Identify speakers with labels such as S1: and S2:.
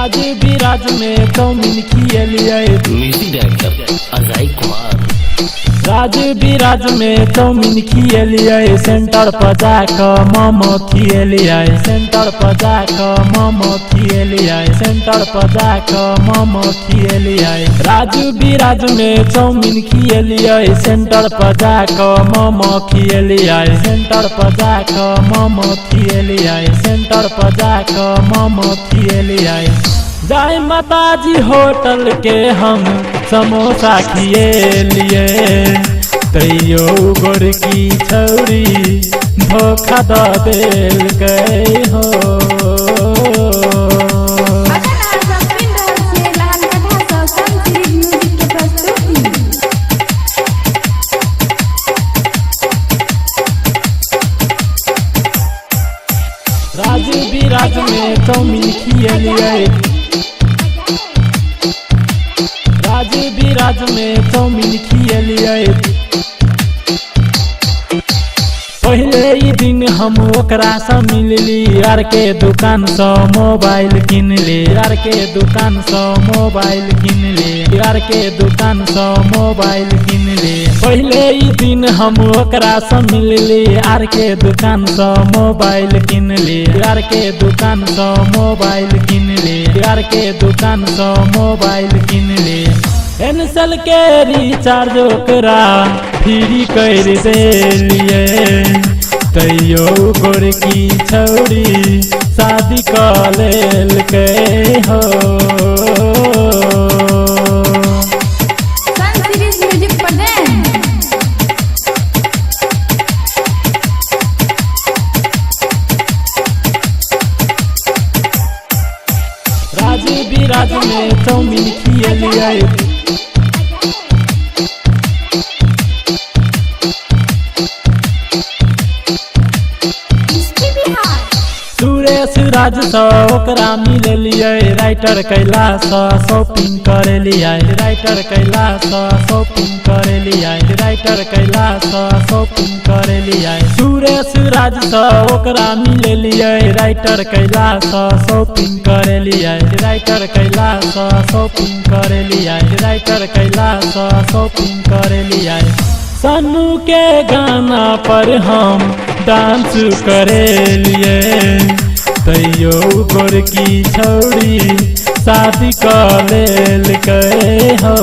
S1: राज विराज में चाउमीन खियलिए।
S2: Music director Ajay Kumar.
S1: Raj Viraj में चाउमीन खियलिए। सेंटर पर जाकर मोमो खियलिए। सेंटर पर जाकर मोमो खियलिए। सेंटर पर जाकर मोमो खियलिए। राज विराज में चाउमीन खियलिए। सेंटर पर जाकर मोमो खियलिए। सेंटर पर जाकर मोमो खियलिए। सेंटर पर जाकर मोमो खियलिए। जय माताजी होटल के हम समोसा खियलिए। तैयो गोरकी छौरी धोखा द देल गए हो। राज विराज में चाउमीन खियलिए। राज विराज में चाउमीन खियलिए। पहले ही दिन हम ओकरा से मिलली। यार के दुकान से मोबाइल किनले। यार के दुकान से मोबाइल किनले। यार के दुकान से मोबाइल किनले। पहले ही दिन हम ओकरा से मिलली। यार के दुकान से मोबाइल किनले। यार के दुकान से मोबाइल किनले। यार के दुकान से मोबाइल किनले। एनसेल के रिचार्ज ओकरा फ्री कर देलिए। तैयो गोरकी छौरी शादी कर लेल के हो। राज विराज में चाउमीन खियलिए। सुरेश राज से ओकरा मिललिए। राइटर कैलाश शॉपिंग करेलिए। राइटर कैलाश शॉपिंग करेलिए। राइटर कैलाश शॉपिंग करेलिए। सुरेश राज से ओकरा मिललिए। राइटर कैलाश शॉपिंग करेलिए। राइटर कैलाश शॉपिंग करेलिए। राइटर कैलाश शॉपिंग करेलिए। सन्नू के गाना पर हम डांस करेलिए। तैयो गोरकी छौरी शादी कर लेल के हो।